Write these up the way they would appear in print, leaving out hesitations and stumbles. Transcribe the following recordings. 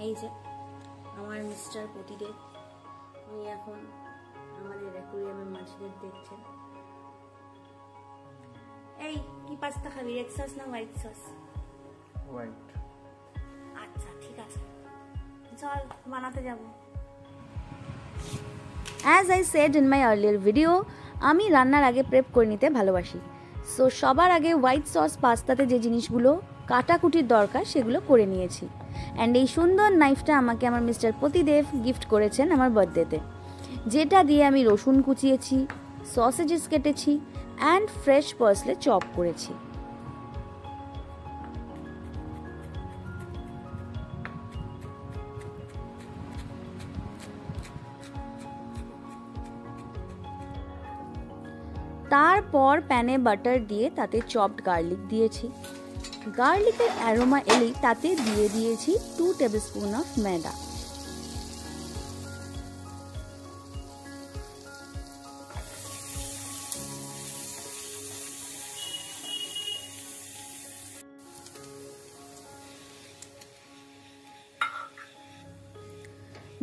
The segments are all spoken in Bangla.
এই যে আমার মিস্টার পতিদেব, উনি এখন আমাদের অ্যাকুয়ারিয়ামের মাছদের দেখছেন। এই কি পাস্তা খাবি, রেড সস না হোয়াইট সস? হোয়াইট। আচ্ছা ঠিক আছে, চল বানাতে যাব। As I said in my earlier video, আমি রান্নার আগে প্রেপ করে নিতে ভালোবাসি। সো সবার আগে হোয়াইট সস পাস্তাতে যে জিনিসগুলো কাটাকুটির দরকার সেগুলো করে নিয়েছি। অ্যান্ড এই সুন্দর নাইফটা আমাকে আমার মিস্টার পতিদেব গিফট করেছেন আমার বার্থডেতে, যেটা দিয়ে আমি রসুন কুচিয়েছি, সসেজেস কেটেছি অ্যান্ড ফ্রেশ পার্সলে চপ করেছি। তারপর প্যানে বাটার দিয়ে তাতে চপড গার্লিক দিয়েছি। গার্লিকের অ্যারোমা এলেই তাতে দিয়ে দিয়েছি 2 টেবিলস্পুন অফ ময়দা।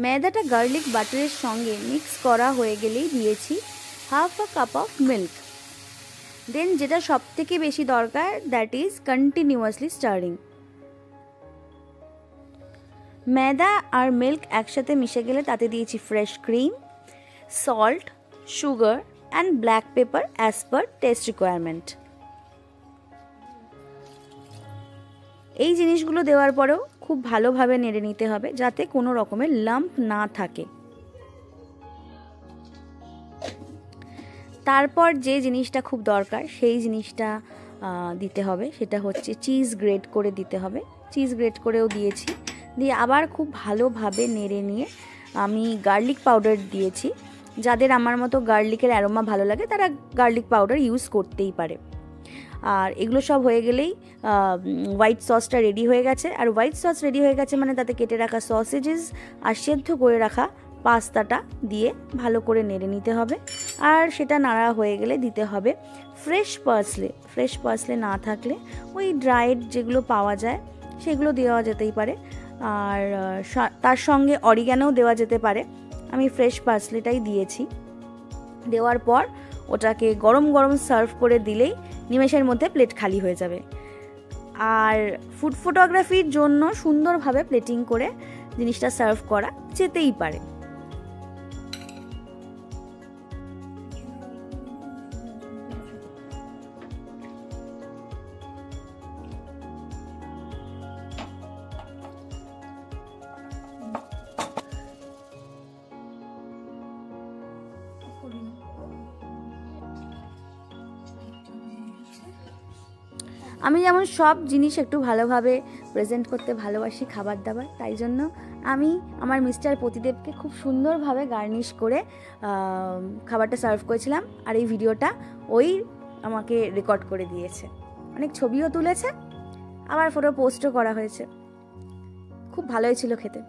ময়দাটা গার্লিক বাটারের সঙ্গে মিক্স করা হয়ে গেলেই দিয়েছি half a cup of milk. Then যেটা সব থেকে বেশি দরকার, দ্যাট ইজ কন্টিনিউয়াসলি স্টারিং। ময়দা আর মিল্ক একসাথে মিশে গেলে তাতে দিয়েছি fresh cream, salt, sugar and black pepper as per test requirement. এই জিনিসগুলো দেওয়ার পরেও খুব ভালোভাবে নেড়ে নিতে হবে যাতে কোনো রকমের লাম্প না থাকে। তারপর যে জিনিসটা খুব দরকার সেই জিনিসটা দিতে হবে, সেটা হচ্ছে চিজ গ্রেট করে দিতে হবে। চিজ গ্রেট করেও দিয়েছি, দিয়ে আবার খুব ভালোভাবে নেড়ে নিয়ে আমি গার্লিক পাউডার দিয়েছি। যাদের আমার মতো গার্লিকের অ্যারোমা ভালো লাগে তারা গার্লিক পাউডার ইউজ করতেই পারে। আর এগুলো সব হয়ে গেলেই হোয়াইট সসটা রেডি হয়ে গেছে। আর হোয়াইট সস রেডি হয়ে গেছে মানে তাতে কেটে রাখা সসেজেস আর সেদ্ধ করে রাখা পাস্তাটা দিয়ে ভালো করে নেড়ে নিতে হবে। আর সেটা নাড়া হয়ে গেলে দিতে হবে ফ্রেশ পার্সলে। ফ্রেশ পার্সলে না থাকলে ওই ড্রাইড যেগুলো পাওয়া যায় সেগুলো দেওয়া যেতেই পারে, আর তার সঙ্গে অরিগ্যানোও দেওয়া যেতে পারে। আমি ফ্রেশ পার্সলেটাই দিয়েছি। দেওয়ার পর ওটাকে গরম গরম সার্ভ করে দিলেই নিমেষের মধ্যে প্লেট খালি হয়ে যাবে। আর ফুড ফটোগ্রাফির জন্য সুন্দরভাবে প্লেটিং করে জিনিসটা সার্ভ করা যেতেই পারে। আমি যেমন সব জিনিস একটু ভালোভাবে প্রেজেন্ট করতে ভালোবাসি খাবার দাবার, তাই জন্য আমি আমার মিস্টার পতিদেবকে খুব সুন্দরভাবে গার্নিশ করে খাবারটা সার্ভ করেছিলাম। আর এই ভিডিওটা ওই আমাকে রেকর্ড করে দিয়েছে, অনেক ছবিও তুলেছে, আবার ফটো পোস্টও করা হয়েছে। খুব ভালোই ছিল খেতে।